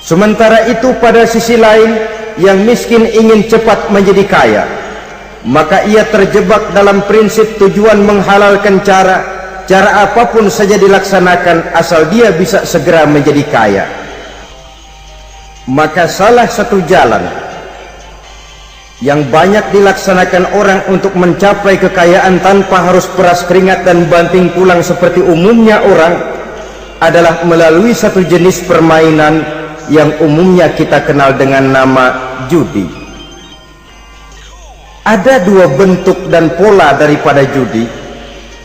Sementara itu pada sisi lain, yang miskin ingin cepat menjadi kaya, maka ia terjebak dalam prinsip tujuan menghalalkan cara apapun saja dilaksanakan asal dia bisa segera menjadi kaya. Maka salah satu jalan yang banyak dilaksanakan orang untuk mencapai kekayaan tanpa harus peras keringat dan banting tulang seperti umumnya orang adalah melalui satu jenis permainan yang umumnya kita kenal dengan nama judi. Ada dua bentuk dan pola daripada judi.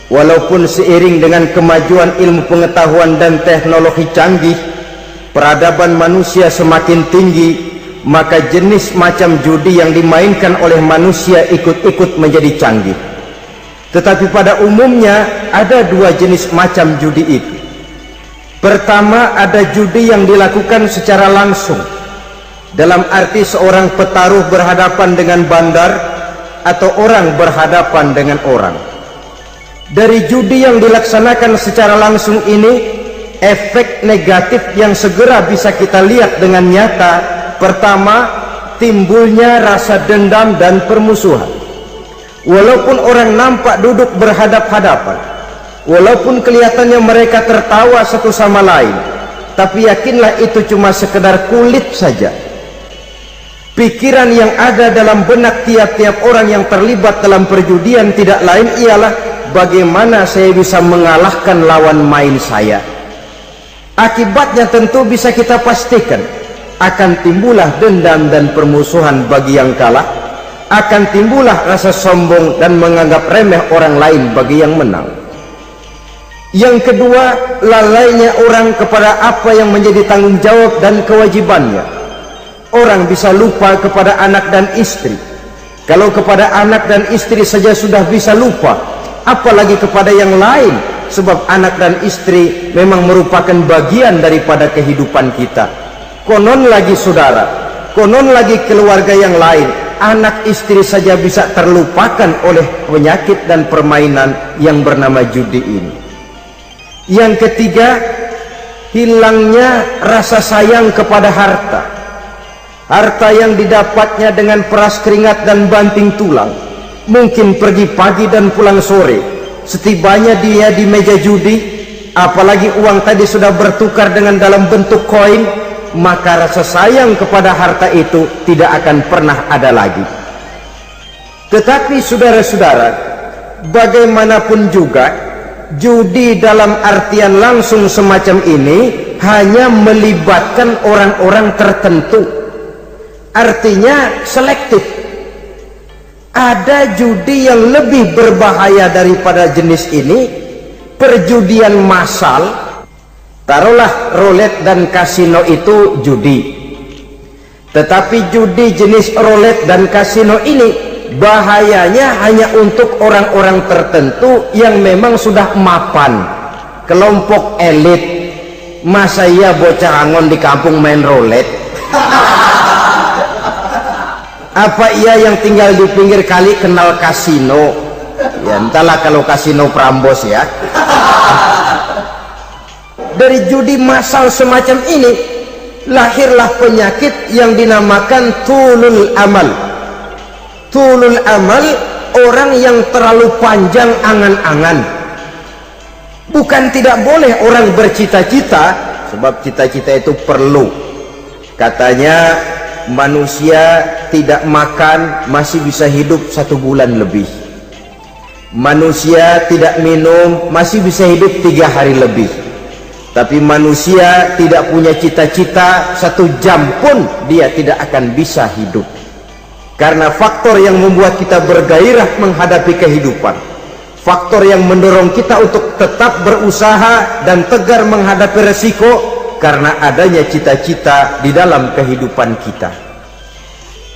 Walaupun seiring dengan kemajuan ilmu pengetahuan dan teknologi canggih, peradaban manusia semakin tinggi, maka jenis macam judi yang dimainkan oleh manusia ikut-ikut menjadi canggih. Tetapi pada umumnya ada dua jenis macam judi itu. Pertama, ada judi yang dilakukan secara langsung, dalam arti seorang petaruh berhadapan dengan bandar atau orang berhadapan dengan orang. Dari judi yang dilaksanakan secara langsung ini, efek negatif yang segera bisa kita lihat dengan nyata. Pertama, timbulnya rasa dendam dan permusuhan. Walaupun orang nampak duduk berhadap-hadapan, walaupun kelihatannya mereka tertawa satu sama lain, tapi yakinlah itu cuma sekedar kulit saja. Pikiran yang ada dalam benak tiap-tiap orang yang terlibat dalam perjudian tidak lain ialah bagaimana saya bisa mengalahkan lawan main saya. Akibatnya tentu bisa kita pastikan, akan timbullah dendam dan permusuhan bagi yang kalah, akan timbullah rasa sombong dan menganggap remeh orang lain bagi yang menang. Yang kedua, lalainya orang kepada apa yang menjadi tanggung jawab dan kewajibannya. Orang bisa lupa kepada anak dan istri. Kalau kepada anak dan istri saja sudah bisa lupa, apalagi kepada yang lain, sebab anak dan istri memang merupakan bagian daripada kehidupan kita. Konon lagi saudara, konon lagi keluarga yang lain, anak istri saja bisa terlupakan oleh penyakit dan permainan yang bernama judi ini. Yang ketiga, hilangnya rasa sayang kepada harta. Harta yang didapatnya dengan peras keringat dan banting tulang, mungkin pergi pagi dan pulang sore. Setibanya dia di meja judi, apalagi uang tadi sudah bertukar dengan dalam bentuk koin, maka rasa sayang kepada harta itu tidak akan pernah ada lagi. Tetapi saudara-saudara, bagaimanapun juga, judi dalam artian langsung semacam ini hanya melibatkan orang-orang tertentu. Artinya selektif. Ada judi yang lebih berbahaya daripada jenis ini, perjudian massal. Taruhlah roulette dan kasino itu judi. Tetapi judi jenis roulette dan kasino ini bahayanya hanya untuk orang-orang tertentu yang memang sudah mapan, kelompok elit. Masa iya bocah angon di kampung main roulette? Apa ia yang tinggal di pinggir kali kenal kasino? Ya entahlah kalau kasino Prambos ya. Dari judi massal semacam ini lahirlah penyakit yang dinamakan tulul amal. Tulul amal, orang yang terlalu panjang angan-angan. Bukan tidak boleh orang bercita-cita, sebab cita-cita itu perlu. Katanya manusia tidak makan masih bisa hidup 1 bulan lebih. Manusia tidak minum masih bisa hidup 3 hari lebih. Tapi manusia tidak punya cita-cita 1 jam pun dia tidak akan bisa hidup. Karena faktor yang membuat kita bergairah menghadapi kehidupan, faktor yang mendorong kita untuk tetap berusaha dan tegar menghadapi resiko, karena adanya cita-cita di dalam kehidupan kita.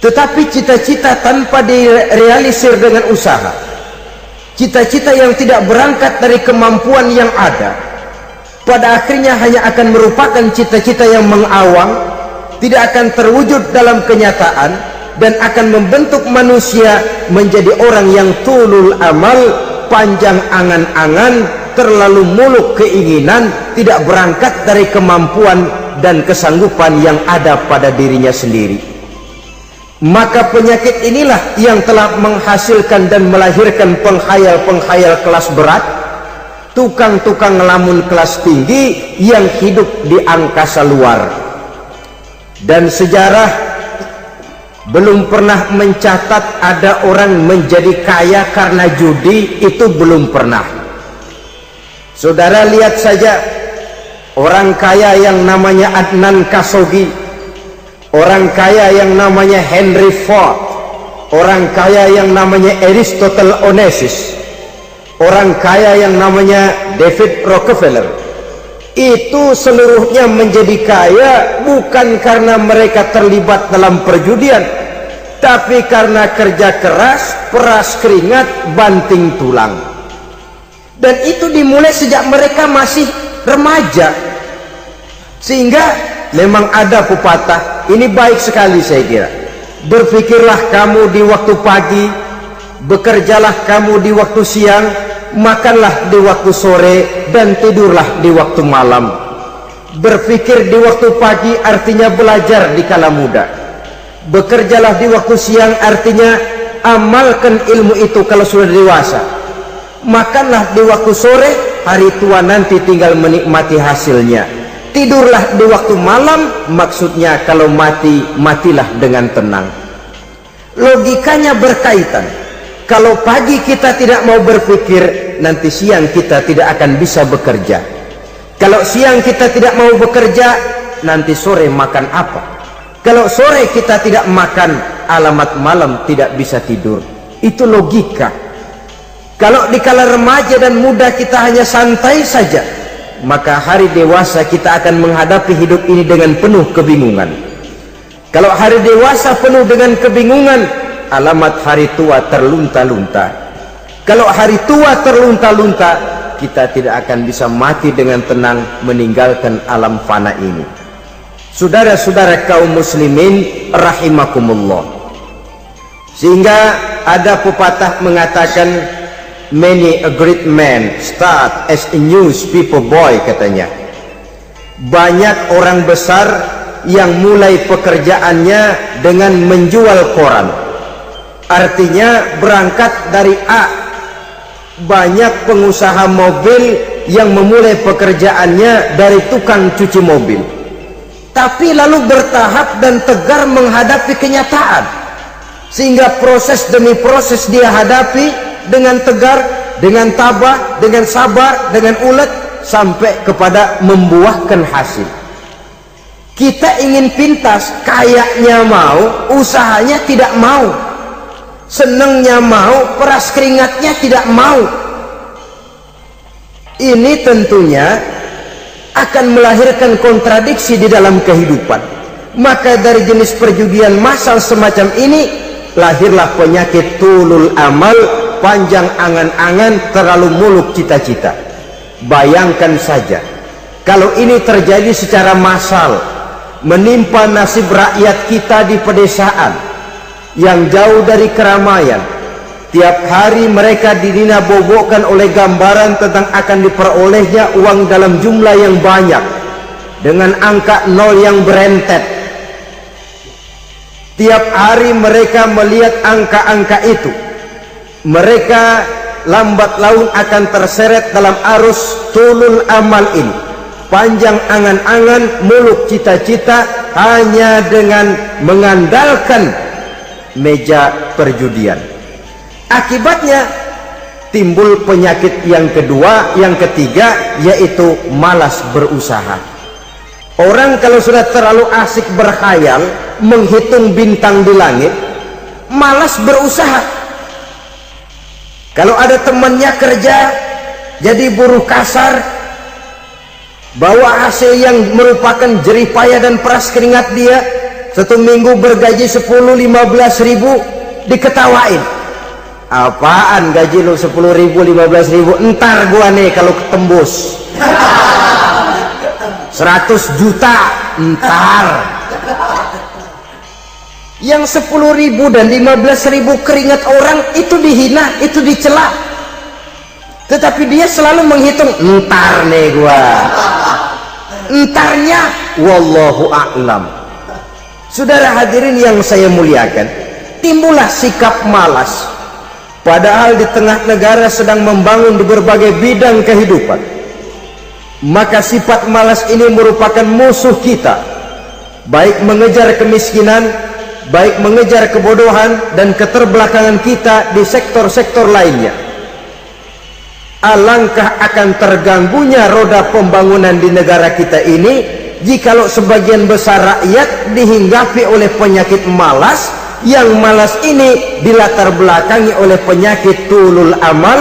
Tetapi cita-cita tanpa direalisir dengan usaha, cita-cita yang tidak berangkat dari kemampuan yang ada, pada akhirnya hanya akan merupakan cita-cita yang mengawang, tidak akan terwujud dalam kenyataan, dan akan membentuk manusia menjadi orang yang tulul amal, panjang angan-angan, terlalu muluk keinginan, tidak berangkat dari kemampuan dan kesanggupan yang ada pada dirinya sendiri. Maka penyakit inilah yang telah menghasilkan dan melahirkan penghayal-penghayal kelas berat, tukang-tukang ngelamun kelas tinggi yang hidup di angkasa luar. Dan sejarah belum pernah mencatat ada orang menjadi kaya karena judi, itu belum pernah. Saudara lihat saja orang kaya yang namanya Adnan Khashoggi, orang kaya yang namanya Henry Ford, orang kaya yang namanya Aristotle Onassis, orang kaya yang namanya David Rockefeller. Itu seluruhnya menjadi kaya bukan karena mereka terlibat dalam perjudian, tapi karena kerja keras, peras keringat, banting tulang. Dan itu dimulai sejak mereka masih remaja. Sehingga memang ada pepatah, ini baik sekali saya kira. Berpikirlah kamu di waktu pagi, bekerjalah kamu di waktu siang, makanlah di waktu sore, dan tidurlah di waktu malam. Berpikir di waktu pagi artinya belajar di kala muda. Bekerjalah di waktu siang artinya amalkan ilmu itu kalau sudah dewasa. Makanlah di waktu sore, hari tua nanti tinggal menikmati hasilnya. Tidurlah di waktu malam, maksudnya kalau mati, matilah dengan tenang. Logikanya berkaitan. Kalau pagi kita tidak mau berpikir, nanti siang kita tidak akan bisa bekerja. Kalau siang kita tidak mau bekerja, nanti sore makan apa? Kalau sore kita tidak makan, alamat malam tidak bisa tidur. Itu logika. Kalau di kala remaja dan muda kita hanya santai saja, maka hari dewasa kita akan menghadapi hidup ini dengan penuh kebingungan. Kalau hari dewasa penuh dengan kebingungan, alamat hari tua terlunta-lunta. Kalau hari tua terlunta-lunta, kita tidak akan bisa mati dengan tenang meninggalkan alam fana ini. Saudara-saudara kaum muslimin rahimakumullah. Sehingga ada pepatah mengatakan, many a great man start as a newspaper boy, katanya. Banyak orang besar yang mulai pekerjaannya dengan menjual koran. Artinya berangkat dari A. Banyak pengusaha mobil yang memulai pekerjaannya dari tukang cuci mobil, tapi lalu bertahap dan tegar menghadapi kenyataan, sehingga proses demi proses dia hadapi dengan tegar, dengan tabah, dengan sabar, dengan ulet, sampai kepada membuahkan hasil. Kita ingin pintas, kayaknya mau, usahanya tidak mau, senengnya mau, peras keringatnya tidak mau. Ini tentunya akan melahirkan kontradiksi di dalam kehidupan. Maka dari jenis perjudian massal semacam ini lahirlah penyakit tulul amal, panjang angan-angan, terlalu muluk cita-cita. Bayangkan saja kalau ini terjadi secara massal, menimpa nasib rakyat kita di pedesaan yang jauh dari keramaian. Tiap hari mereka didina-bobokkan oleh gambaran tentang akan diperolehnya uang dalam jumlah yang banyak dengan angka nol yang berentet. Tiap hari mereka melihat angka-angka itu, mereka lambat laun akan terseret dalam arus tulul amal ini, panjang angan-angan, muluk cita-cita, hanya dengan mengandalkan meja perjudian. Akibatnya timbul penyakit yang kedua, yang ketiga, yaitu malas berusaha. Orang kalau sudah terlalu asik berkhayal, menghitung bintang di langit, malas berusaha. Kalau ada temannya kerja jadi buruh kasar, bawa hasil yang merupakan jerih payah dan peras keringat dia, satu minggu bergaji 10-15 ribu, diketawain. Apaan gaji lu 10 ribu, 15 ribu, entar gua nih kalau ketembus 100 juta, entar. Yang 10 ribu dan 15 ribu keringat orang itu dihina, itu dicela, tetapi dia selalu menghitung, entar nih gua. entarnya wallahu a'lam. Saudara hadirin yang saya muliakan, timbullah sikap malas padahal di tengah negara sedang membangun di berbagai bidang kehidupan. Maka sifat malas ini merupakan musuh kita, baik mengejar kemiskinan, baik mengejar kebodohan dan keterbelakangan kita di sektor-sektor lainnya. Alangkah akan terganggunya roda pembangunan di negara kita ini jikalau sebagian besar rakyat dihinggapi oleh penyakit malas, yang malas ini dilatar belakangi oleh penyakit tulul amal,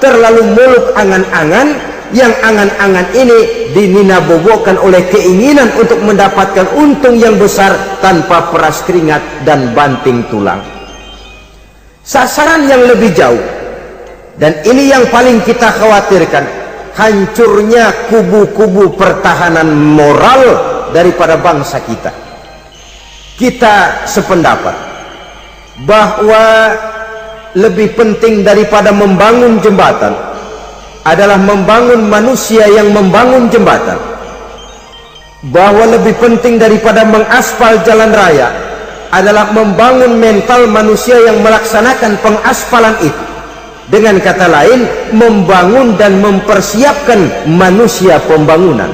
terlalu muluk angan-angan, yang angan-angan ini dininabobokan oleh keinginan untuk mendapatkan untung yang besar tanpa peras keringat dan banting tulang. Sasaran yang lebih jauh, dan ini yang paling kita khawatirkan, hancurnya kubu-kubu pertahanan moral daripada bangsa kita. Kita sependapat bahwa lebih penting daripada membangun jembatan adalah membangun manusia yang membangun jembatan, bahwa lebih penting daripada mengaspal jalan raya adalah membangun mental manusia yang melaksanakan pengaspalan itu. Dengan kata lain, membangun dan mempersiapkan manusia pembangunan.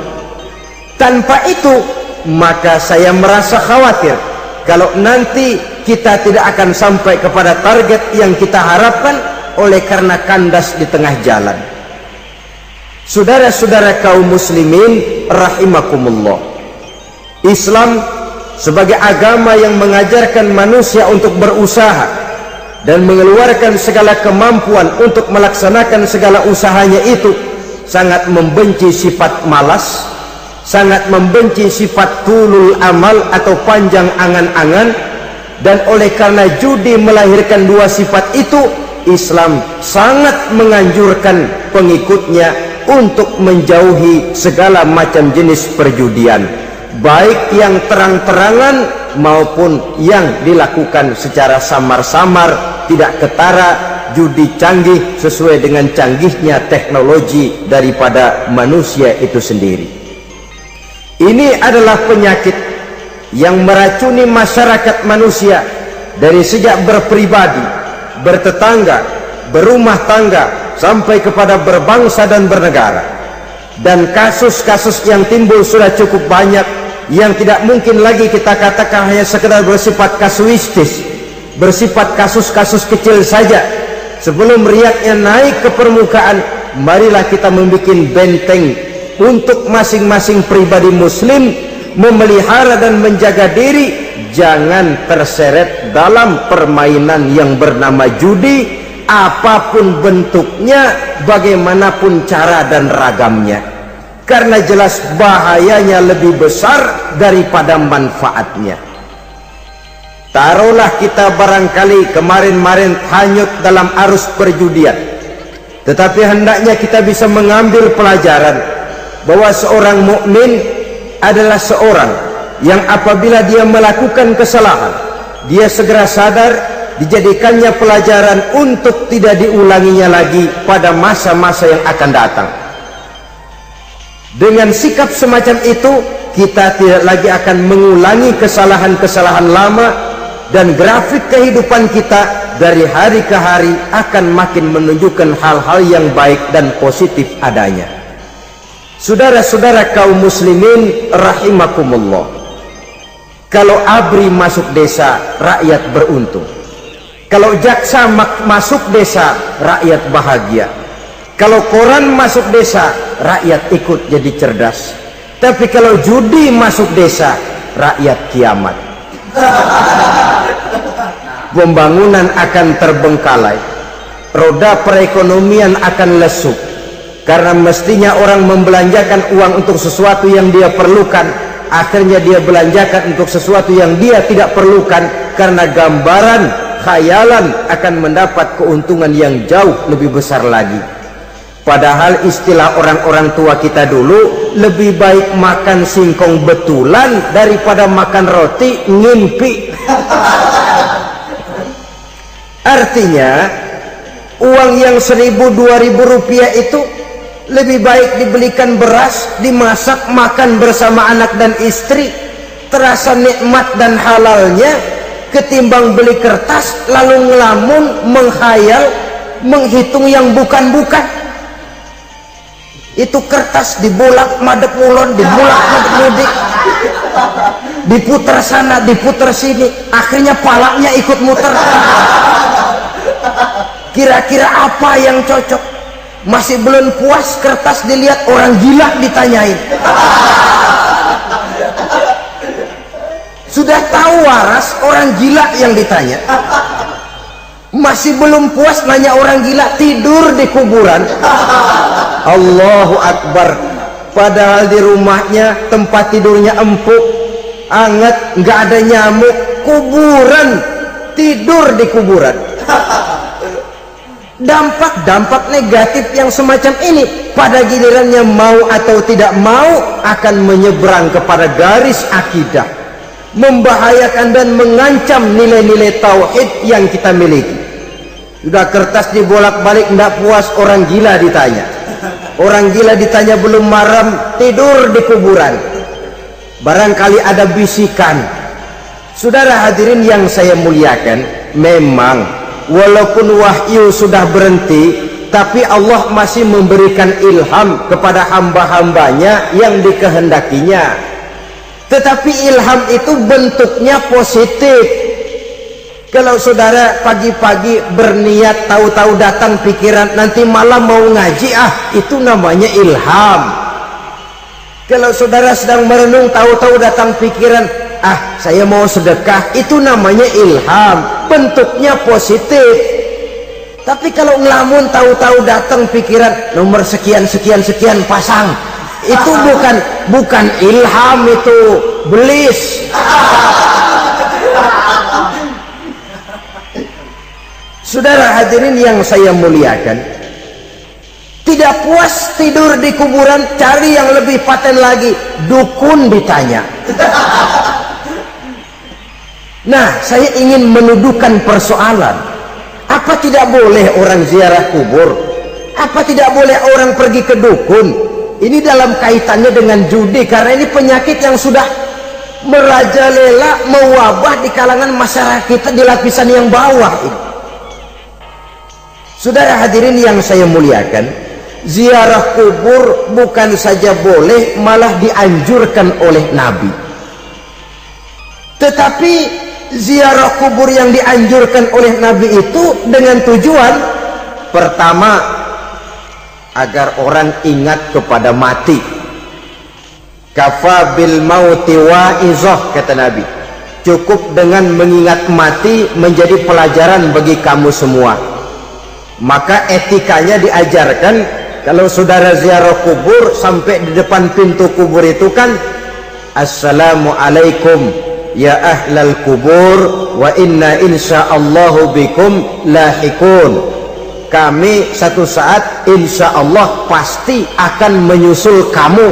Tanpa itu, maka saya merasa khawatir kalau nanti kita tidak akan sampai kepada target yang kita harapkan oleh karena kandas di tengah jalan. Saudara-saudara kaum muslimin rahimakumullah, Islam sebagai agama yang mengajarkan manusia untuk berusaha dan mengeluarkan segala kemampuan untuk melaksanakan segala usahanya itu, sangat membenci sifat malas, sangat membenci sifat tulul amal atau panjang angan-angan. Dan oleh karena judi melahirkan dua sifat itu, Islam sangat menganjurkan pengikutnya untuk menjauhi segala macam jenis perjudian, baik yang terang-terangan maupun yang dilakukan secara samar-samar, tidak ketara, judi canggih sesuai dengan canggihnya teknologi daripada manusia itu sendiri. Ini adalah penyakit yang meracuni masyarakat manusia dari sejak berpribadi, bertetangga, berumah tangga, sampai kepada berbangsa dan bernegara. Dan kasus-kasus yang timbul sudah cukup banyak, yang tidak mungkin lagi kita katakan hanya sekedar bersifat kasuistis, bersifat kasus-kasus kecil saja. Sebelum riaknya naik ke permukaan, marilah kita membuat benteng untuk masing-masing pribadi muslim memelihara dan menjaga diri, jangan terseret dalam permainan yang bernama judi, apapun bentuknya, bagaimanapun cara dan ragamnya, karena jelas bahayanya lebih besar daripada manfaatnya. Taruhlah kita barangkali kemarin-marin hanyut dalam arus perjudian, tetapi hendaknya kita bisa mengambil pelajaran bahwa seorang mukmin adalah seorang yang apabila dia melakukan kesalahan, dia segera sadar, dijadikannya pelajaran untuk tidak diulanginya lagi pada masa-masa yang akan datang. Dengan sikap semacam itu, kita tidak lagi akan mengulangi kesalahan-kesalahan lama, dan grafik kehidupan kita dari hari ke hari akan makin menunjukkan hal-hal yang baik dan positif adanya. Saudara-saudara kaum muslimin rahimakumullah, kalau ABRI masuk desa, rakyat beruntung. Kalau jaksa masuk desa, rakyat bahagia. Kalau koran masuk desa, rakyat ikut jadi cerdas. Tapi kalau judi masuk desa, rakyat kiamat. Pembangunan akan terbengkalai, roda perekonomian akan lesu. Karena mestinya orang membelanjakan uang untuk sesuatu yang dia perlukan, akhirnya dia belanjakan untuk sesuatu yang dia tidak perlukan, karena gambaran, khayalan akan mendapat keuntungan yang jauh lebih besar lagi. Padahal istilah orang-orang tua kita dulu, lebih baik makan singkong betulan daripada makan roti ngimpi. Artinya uang yang 1.000-2.000 rupiah itu Lebih baik dibelikan beras, dimasak, makan bersama anak dan istri, terasa nikmat dan halalnya, ketimbang beli kertas lalu ngelamun, menghayal, menghitung yang bukan-bukan. Itu kertas dibolak madep ulon, dibolak madep mudik, diputer sana, diputer sini, akhirnya palanya ikut muter. Kira-kira apa yang cocok? Masih belum puas, kertas dilihat, orang gila ditanyain. Sudah tahu waras, orang gila yang ditanya. Masih belum puas, nanya orang gila, tidur di kuburan. Allahu Akbar. Padahal di rumahnya tempat tidurnya empuk, anget, nggak ada nyamuk. Kuburan, tidur di kuburan. Dampak-dampak negatif yang semacam ini pada gilirannya mau atau tidak mau akan menyeberang kepada garis akidah, membahayakan dan mengancam nilai-nilai tauhid yang kita miliki. Sudah kertas dibolak-balik, tidak puas, orang gila ditanya. Orang gila ditanya belum maram, tidur di kuburan. Barangkali ada bisikan. Saudara hadirin yang saya muliakan, memang walaupun wahyu sudah berhenti, tapi Allah masih memberikan ilham kepada hamba-hambanya yang dikehendakinya. Tetapi ilham itu bentuknya positif. Kalau saudara pagi-pagi berniat, tahu-tahu datang pikiran nanti malam mau ngaji, itu namanya ilham. Kalau saudara sedang merenung, tahu-tahu datang pikiran, saya mau sedekah, itu namanya ilham, bentuknya positif. Tapi kalau ngelamun, tahu-tahu datang pikiran nomor sekian sekian sekian pasang, itu bukan ilham, itu belis. Saudara hadirin yang saya muliakan, tidak puas tidur di kuburan, cari yang lebih paten lagi, dukun ditanya. Nah, saya ingin menuduhkan persoalan. Apa tidak boleh orang ziarah kubur? Apa tidak boleh orang pergi ke dukun? Ini dalam kaitannya dengan judi, karena ini penyakit yang sudah merajalela, mewabah di kalangan masyarakat kita di lapisan yang bawah ini. Saudara hadirin yang saya muliakan, ziarah kubur bukan saja boleh, malah dianjurkan oleh Nabi. Tetapi ziarah kubur yang dianjurkan oleh Nabi itu dengan tujuan pertama, agar orang ingat kepada mati. Kafa bil mauti wa'izah, kata Nabi. Cukup dengan mengingat mati menjadi pelajaran bagi kamu semua. Maka etikanya diajarkan, kalau saudara ziarah kubur, sampai di depan pintu kubur itu kan, Assalamualaikum ya ahlal kubur wa inna insyaallahu bikum lahikun. Kami satu saat insyaallah pasti akan menyusul kamu.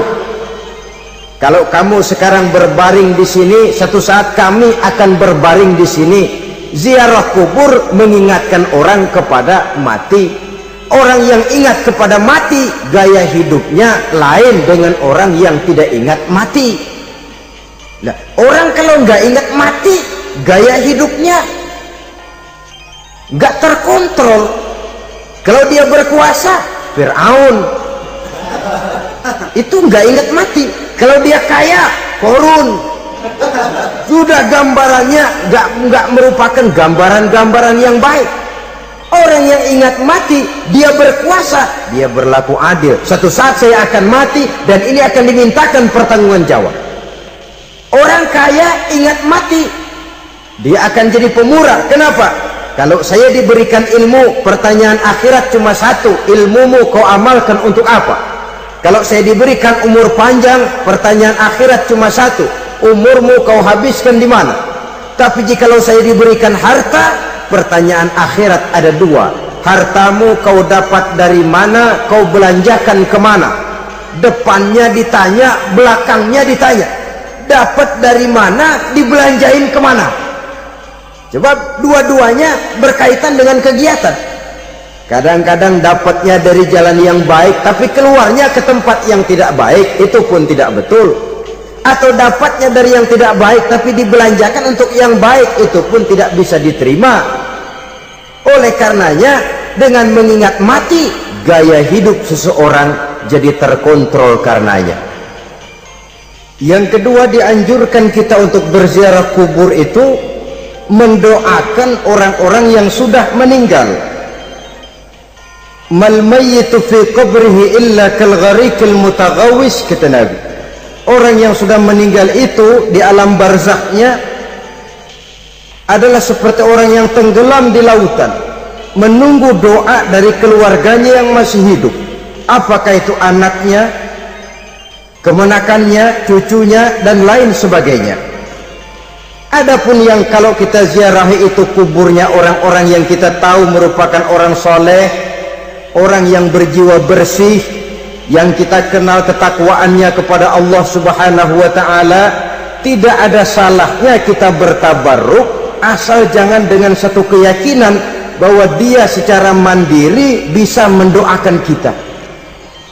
Kalau kamu sekarang berbaring di sini, satu saat kami akan berbaring di sini. Ziarah kubur mengingatkan orang kepada mati. Orang yang ingat kepada mati, gaya hidupnya lain dengan orang yang tidak ingat mati. Nah, orang kalau nggak ingat mati, gaya hidupnya nggak terkontrol. Kalau dia berkuasa, Fir'aun, itu nggak ingat mati. Kalau dia kaya, Korun. Sudah gambarannya nggak merupakan gambaran-gambaran yang baik. Orang yang ingat mati, dia berkuasa, dia berlaku adil. Suatu saat saya akan mati dan ini akan dimintakan pertanggungan jawab. Orang kaya ingat mati, dia akan jadi pemurah. Kenapa? Kalau saya diberikan ilmu, pertanyaan akhirat cuma satu, ilmumu kau amalkan untuk apa? Kalau saya diberikan umur panjang, pertanyaan akhirat cuma satu, umurmu kau habiskan di mana? Tapi jikalau saya diberikan harta, pertanyaan akhirat ada dua, hartamu kau dapat dari mana, kau belanjakan kemana? Depannya ditanya, belakangnya ditanya, dapat dari mana, dibelanjain kemana? Coba dua-duanya berkaitan dengan kegiatan. Kadang-kadang dapatnya dari jalan yang baik tapi keluarnya ke tempat yang tidak baik, itu pun tidak betul. Atau dapatnya dari yang tidak baik tapi dibelanjakan untuk yang baik, itu pun tidak bisa diterima. Oleh karenanya, dengan mengingat mati, gaya hidup seseorang jadi terkontrol karenanya. Yang kedua, dianjurkan kita untuk berziarah kubur itu mendoakan orang-orang yang sudah meninggal. Mal mayyitu fi qabrihi illa kal gharikil mutaghawis, kata Nabi. Orang yang sudah meninggal itu di alam barzaknya adalah seperti orang yang tenggelam di lautan, menunggu doa dari keluarganya yang masih hidup. Apakah itu anaknya, kemenakannya, cucunya, dan lain sebagainya. Adapun yang kalau kita ziarahi itu kuburnya orang-orang yang kita tahu merupakan orang soleh, orang yang berjiwa bersih, yang kita kenal ketakwaannya kepada Allah Subhanahu wa ta'ala, tidak ada salahnya kita bertabarruk, asal jangan dengan satu keyakinan bahwa dia secara mandiri bisa mendoakan kita.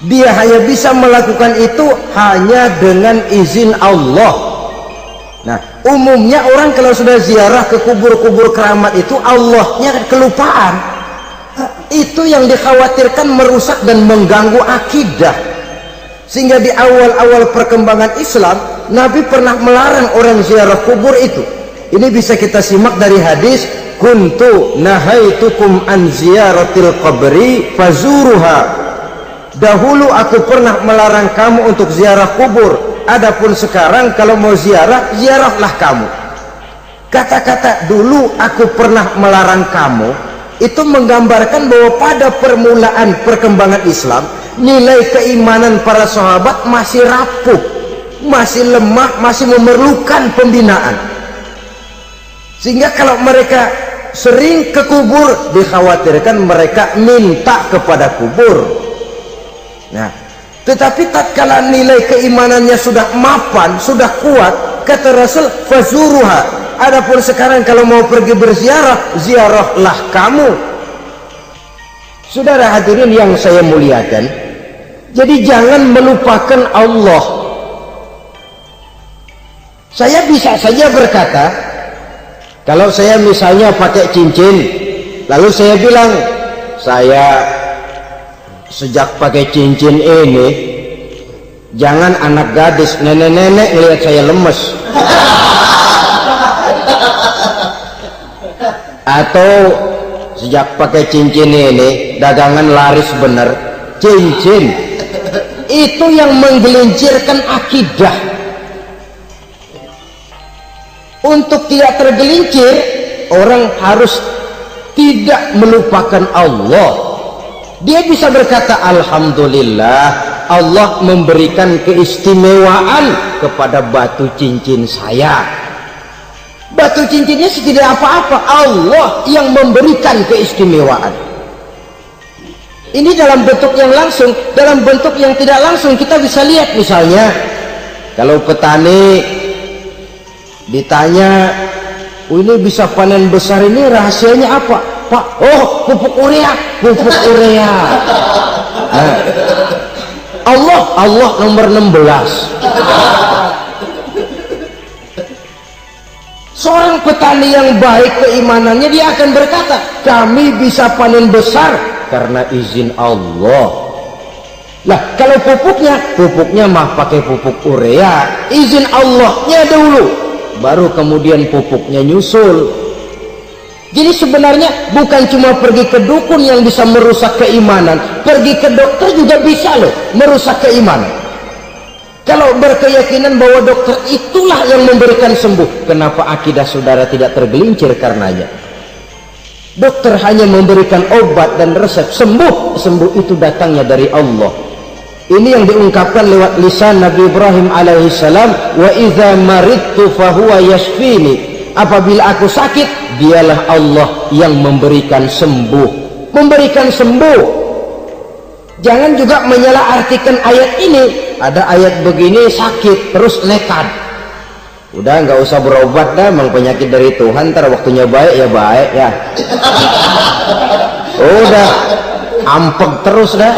Dia hanya bisa melakukan itu hanya dengan izin Allah. Nah, umumnya orang kalau sudah ziarah ke kubur-kubur keramat itu Allahnya kelupaan. Itu yang dikhawatirkan merusak dan mengganggu akidah. Sehingga di awal-awal perkembangan Islam, Nabi pernah melarang orang ziarah kubur itu. Ini bisa kita simak dari hadis, kuntu nahaitukum an ziyaratil qabri fazuruha. Dahulu aku pernah melarang kamu untuk ziarah kubur, adapun sekarang kalau mau ziarah, ziarahlah kamu. Kata-kata dulu aku pernah melarang kamu itu menggambarkan bahwa pada permulaan perkembangan Islam, nilai keimanan para sahabat masih rapuh, masih lemah, masih memerlukan pembinaan. Sehingga kalau mereka sering ke kubur, dikhawatirkan mereka minta kepada kubur. Nah, tetapi tatkala nilai keimanannya sudah mapan, sudah kuat, kata Rasul, fazuruha. Adapun sekarang kalau mau pergi berziarah, ziarahlah kamu. Saudara hadirin yang saya muliakan, jadi jangan melupakan Allah. Saya bisa saja berkata, kalau saya misalnya pakai cincin, lalu saya bilang, saya sejak pakai cincin ini, jangan anak gadis, nenek-nenek lihat saya lemes. Atau sejak pakai cincin ini dagangan laris bener. Cincin itu yang menggelincirkan akidah. Untuk tidak tergelincir, orang harus tidak melupakan Allah. Dia bisa berkata, alhamdulillah, Allah memberikan keistimewaan kepada batu cincin saya. Batu cincinnya tidak apa-apa, Allah yang memberikan keistimewaan. Ini dalam bentuk yang langsung. Dalam bentuk yang tidak langsung kita bisa lihat, misalnya kalau petani ditanya, oh, ini bisa panen besar ini rahasianya apa Pak? Oh, pupuk urea, pupuk urea. Nah, Allah nomor 16. Seorang petani yang baik keimanannya, dia akan berkata, kami bisa panen besar karena izin Allah. Lah, kalau pupuknya mah pakai pupuk urea, izin Allahnya dulu, baru kemudian pupuknya nyusul. Jadi sebenarnya bukan cuma pergi ke dukun yang bisa merusak keimanan, pergi ke dokter juga bisa loh merusak keimanan. Kalau berkeyakinan bahwa dokter itulah yang memberikan sembuh, kenapa akidah saudara tidak tergelincir karenanya? Dokter hanya memberikan obat dan resep, sembuh itu datangnya dari Allah. Ini yang diungkapkan lewat lisan Nabi Ibrahim alaihissalam, wa idza maridtu fahuwa yashfini. Apabila aku sakit, dialah Allah yang memberikan sembuh. Memberikan sembuh. Jangan juga menyalahartikan ayat ini. Ada ayat begini sakit terus nekat, udah nggak usah berobat dah, memang penyakit dari Tuhan, ntar waktunya baik ya baik ya. Udah ampeg terus dah.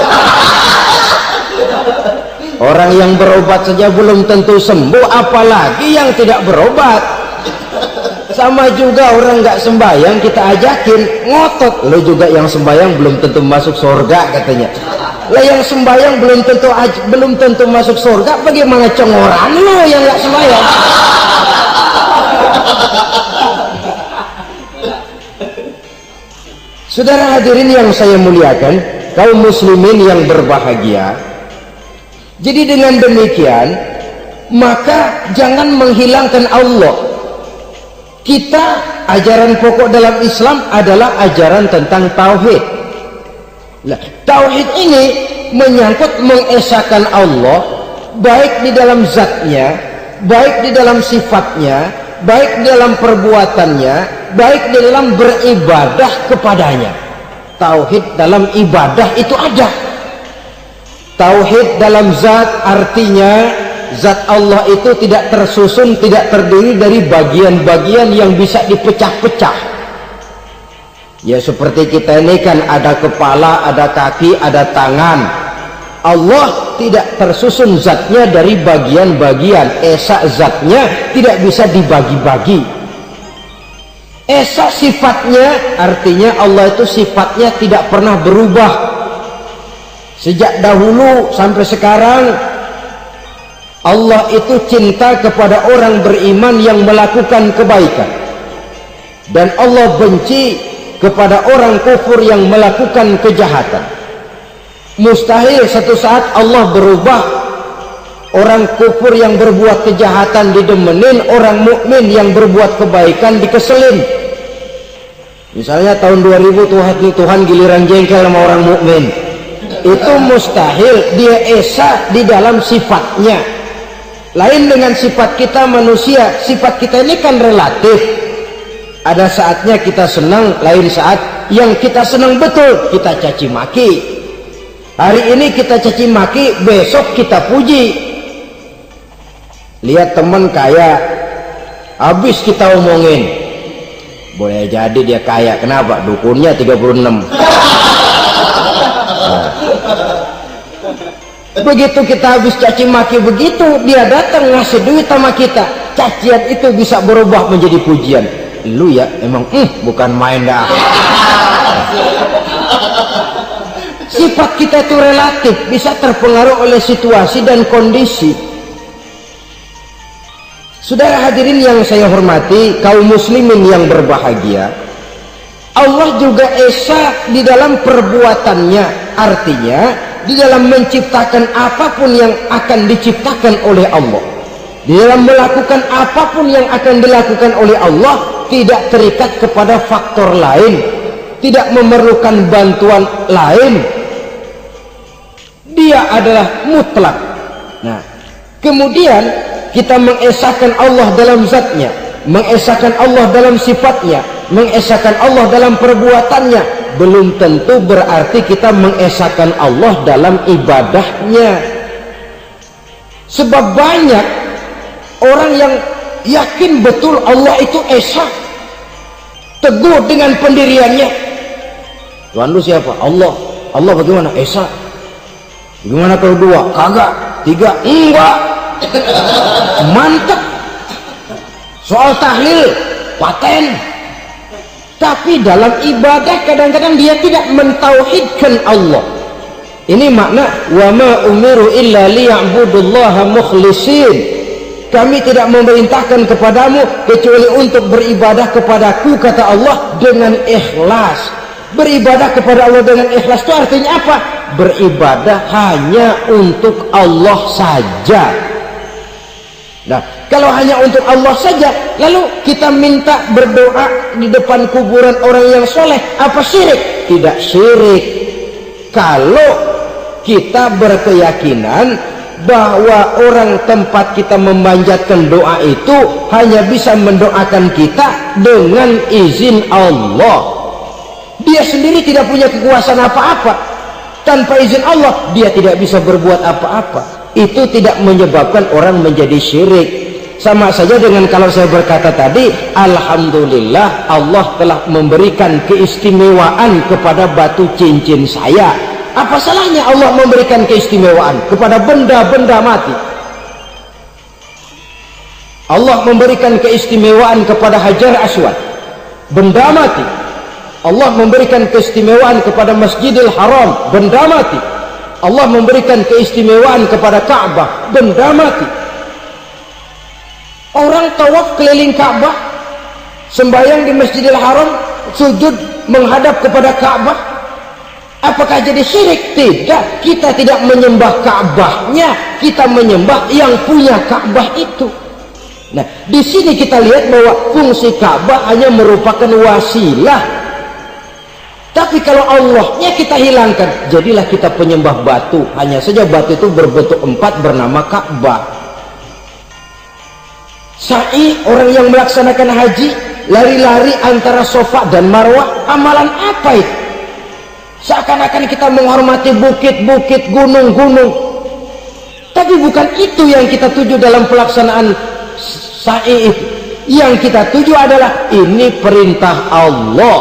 Orang yang berobat saja belum tentu sembuh, apalagi yang tidak berobat. Sama juga orang nggak sembahyang kita ajakin ngotot, lo juga yang sembahyang belum tentu masuk surga katanya. Lah yang sembahyang belum tentu masuk surga, bagaimana cengoran lo yang nggak sembahyang? Saudara hadirin yang saya muliakan, kaum muslimin yang berbahagia. Jadi dengan demikian, maka jangan menghilangkan Allah. Kita, ajaran pokok dalam Islam adalah ajaran tentang tauhid. Nah, tauhid ini menyangkut mengesahkan Allah, baik di dalam zatnya, baik di dalam sifatnya, baik di dalam perbuatannya, baik di dalam beribadah kepadanya. Tauhid dalam ibadah itu ada. Tauhid dalam zat artinya zat Allah itu tidak tersusun, tidak terdiri dari bagian-bagian yang bisa dipecah-pecah. Ya seperti kita ini kan ada kepala, ada kaki, ada tangan. Allah tidak tersusun zatnya dari bagian-bagian. Esa zatnya tidak bisa dibagi-bagi. Esa sifatnya artinya Allah itu sifatnya tidak pernah berubah. Sejak dahulu sampai sekarang Allah itu cinta kepada orang beriman yang melakukan kebaikan, dan Allah benci kepada orang kufur yang melakukan kejahatan. Mustahil satu saat Allah berubah, orang kufur yang berbuat kejahatan didemenin, orang mukmin yang berbuat kebaikan dikeselin. Misalnya tahun 2000 Tuhan giliran jengkel sama orang mukmin, itu mustahil. Dia esa di dalam sifatnya. Lain dengan sifat kita manusia. Sifat kita ini kan relatif. Ada saatnya kita senang, lain saat yang kita senang betul kita caci maki. Hari ini kita caci maki, besok kita puji. Lihat teman kaya, habis kita omongin, boleh jadi dia kaya. Kenapa? Dukunnya 36. Begitu kita habis caci maki, begitu dia datang ngasih duit sama kita, cacian itu bisa berubah menjadi pujian. Lu ya emang bukan main dah. Sifat kita itu relatif, bisa terpengaruh oleh situasi dan kondisi. Saudara hadirin yang saya hormati, kaum muslimin yang berbahagia, Allah juga esa di dalam perbuatannya. Artinya di dalam menciptakan apapun yang akan diciptakan oleh Allah, di dalam melakukan apapun yang akan dilakukan oleh Allah, tidak terikat kepada faktor lain, tidak memerlukan bantuan lain. Dia adalah mutlak. Nah, kemudian kita mengesahkan Allah dalam zatnya, mengesahkan Allah dalam sifatnya, mengesahkan Allah dalam perbuatannya. Belum tentu berarti kita mengesahkan Allah dalam ibadahnya. Sebab banyak orang yang yakin betul Allah itu esa, teguh dengan pendiriannya. Tuhan lu siapa? Allah. Allah bagaimana? Esa. Bagaimana kalau dua? Kagak. Tiga? Enggak. Mantap. Soal tahlil paten. Tapi dalam ibadah kadang-kadang dia tidak mentauhidkan Allah. Ini makna wa ma umiru illa liya'budullaha mukhlisin. Kami tidak memerintahkan kepadamu kecuali untuk beribadah kepadaku, kata Allah, dengan ikhlas. Beribadah kepada Allah dengan ikhlas itu artinya apa? Beribadah hanya untuk Allah saja. Nah, kalau hanya untuk Allah saja, lalu kita minta berdoa di depan kuburan orang yang soleh, apa syirik? Tidak syirik. Kalau kita berkeyakinan bahwa orang tempat kita memanjatkan doa itu hanya bisa mendoakan kita dengan izin Allah. Dia sendiri tidak punya kekuasaan apa-apa. Tanpa izin Allah, dia tidak bisa berbuat apa-apa. Itu tidak menyebabkan orang menjadi syirik. Sama saja dengan kalau saya berkata tadi, alhamdulillah Allah telah memberikan keistimewaan kepada batu cincin saya. Apa salahnya Allah memberikan keistimewaan kepada benda-benda mati? Allah memberikan keistimewaan kepada Hajar Aswad, benda mati. Allah memberikan keistimewaan kepada Masjidil Haram, benda mati. Allah memberikan keistimewaan kepada Ka'bah, benda mati. Orang tawaf keliling Ka'bah, sembahyang di Masjidil Haram, sujud menghadap kepada Ka'bah, apakah jadi syirik? Tidak, kita tidak menyembah Ka'bahnya, kita menyembah yang punya Ka'bah itu. Nah, di sini kita lihat bahwa fungsi Ka'bah hanya merupakan wasilah. Tapi kalau Allahnya kita hilangkan, jadilah kita penyembah batu. Hanya saja batu itu berbentuk 4 bernama Ka'bah. Sa'i, orang yang melaksanakan haji, lari-lari antara Safa dan Marwah, amalan apa itu? Seakan-akan kita menghormati bukit-bukit, gunung-gunung. Tapi bukan itu yang kita tuju dalam pelaksanaan sa'i itu. Yang kita tuju adalah ini perintah Allah,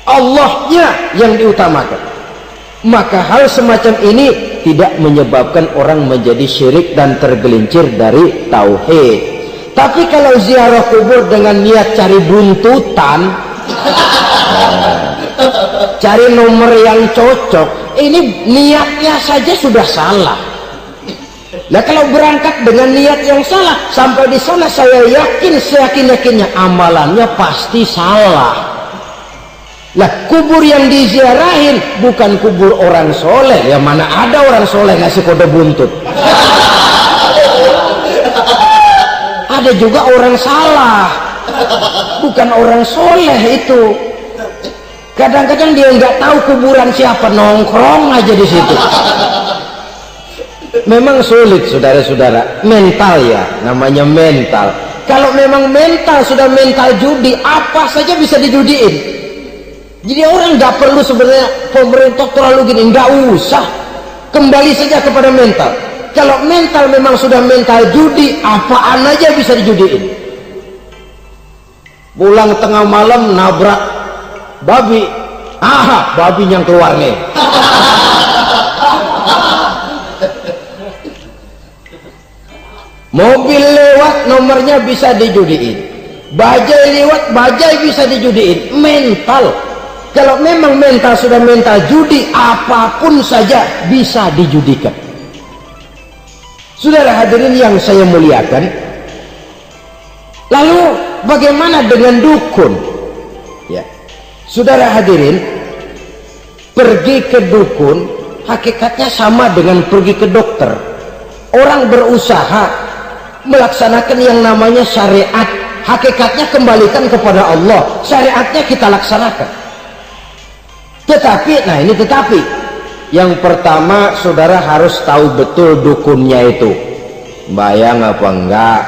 Allahnya yang diutamakan. Maka hal semacam ini tidak menyebabkan orang menjadi syirik dan tergelincir dari tauhid. Tapi kalau ziarah kubur dengan niat cari buntutan, cari nomor yang cocok, ini niatnya saja sudah salah. Nah, kalau berangkat dengan niat yang salah, sampai di sana saya yakin, seyakin-yakinnya amalannya pasti salah. Nah, kubur yang diziarahin bukan kubur orang soleh. Ya mana ada orang soleh ngasih kode buntut. Ada juga orang salah, bukan orang soleh itu. Kadang-kadang dia nggak tahu kuburan siapa, nongkrong aja di situ. Memang sulit, saudara-saudara, mental ya, namanya mental. Kalau memang mental sudah mental judi, apa saja bisa dijudiin. Jadi orang nggak perlu sebenarnya pemerintah terlalu gini, nggak usah, kembali saja kepada mental. Kalau mental memang sudah mental judi, apaan aja bisa dijudiin. Pulang tengah malam nabrak babi, babi yang keluar nih. Mobil lewat, nomornya bisa dijudiin. Bajai lewat, bajai bisa dijudiin. Mental. Kalau memang mental sudah mental judi, apapun saja bisa dijudikan. Saudara hadirin yang saya muliakan, lalu bagaimana dengan dukun? Ya, saudara hadirin, pergi ke dukun hakikatnya sama dengan pergi ke dokter. Orang berusaha melaksanakan yang namanya syariat, hakikatnya kembalikan kepada Allah, syariatnya kita laksanakan. Tetapi, nah ini tetapi yang pertama, saudara harus tahu betul dukunnya itu bayang apa enggak,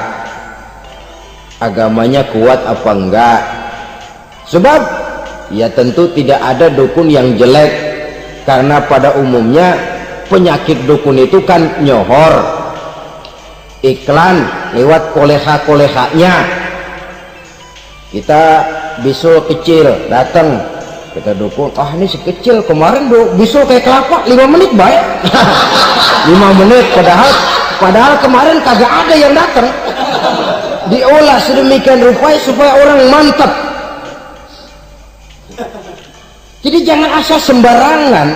agamanya kuat apa enggak. Sebab ya tentu tidak ada dukun yang jelek, karena pada umumnya penyakit dukun itu kan nyohor, iklan lewat koleha-kolehanya. Kita bisul kecil datang, kita dukun, ini si kecil kemarin bisul kayak kelapa 5 menit baik. 5 menit, padahal kemarin kagak ada yang datang. Diolah sedemikian rupa supaya orang mantap. Jadi jangan asal sembarangan.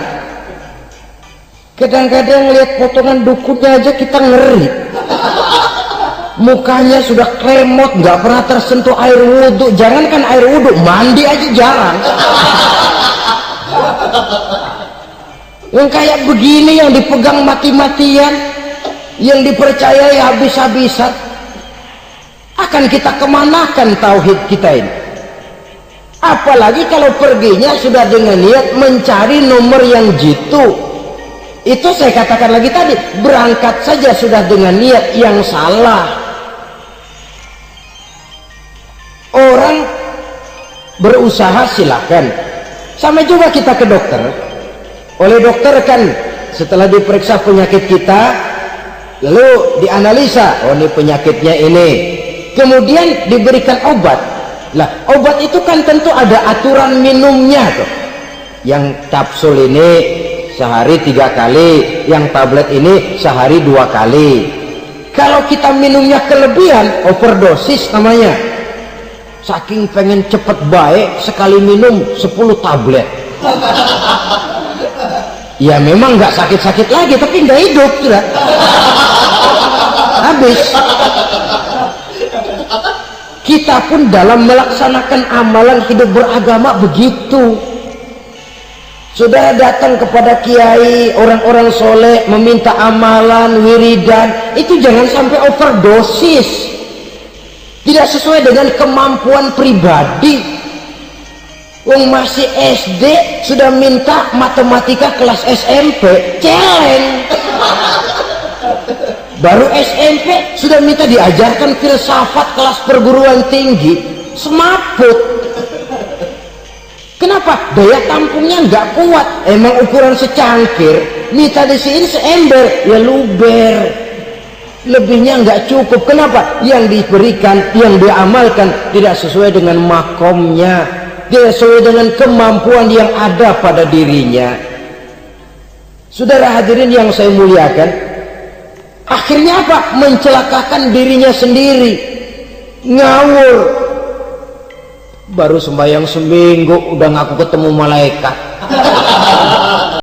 Kadang-kadang lihat potongan dukunnya aja kita ngeri. Mukanya sudah kremot, nggak pernah tersentuh air wudhu. Jangankan air wudhu, mandi aja jarang. Yang kayak begini yang dipegang mati-matian, yang dipercayai habis-habisan, akan kita kemanakan tauhid kita ini? Apalagi kalau perginya sudah dengan niat mencari nomor yang jitu. Itu saya katakan lagi tadi, berangkat saja sudah dengan niat yang salah. Orang berusaha silahkan, sama juga kita ke dokter. Oleh dokter kan setelah diperiksa penyakit kita, lalu dianalisa, oh ini penyakitnya ini, kemudian diberikan obat. Lah obat itu kan tentu ada aturan minumnya tuh. Yang kapsul ini sehari 3 kali, yang tablet ini sehari 2 kali. Kalau kita minumnya kelebihan, overdosis namanya. Saking pengen cepet baik, sekali minum 10 tablet. Ya memang nggak sakit-sakit lagi, tapi nggak hidup sudah. Habis. Kita pun dalam melaksanakan amalan hidup beragama begitu. Sudah datang kepada kiai, orang-orang soleh meminta amalan, wiridan, itu jangan sampai overdosis. Tidak sesuai dengan kemampuan pribadi. Wong masih SD sudah minta matematika kelas SMP, celeng. Baru SMP sudah minta diajarkan filsafat kelas perguruan tinggi, semaput. Kenapa? Daya tampungnya nggak kuat. Emang ukuran secangkir, minta di sini seember, ya luber. Lebihnya nggak cukup. Kenapa? Yang diberikan, yang diamalkan tidak sesuai dengan makomnya, tidak sesuai dengan kemampuan yang ada pada dirinya. Saudara hadirin yang saya muliakan, akhirnya apa? Mencelakakan dirinya sendiri, ngawur. Baru sembahyang seminggu udah ngaku ketemu malaikat.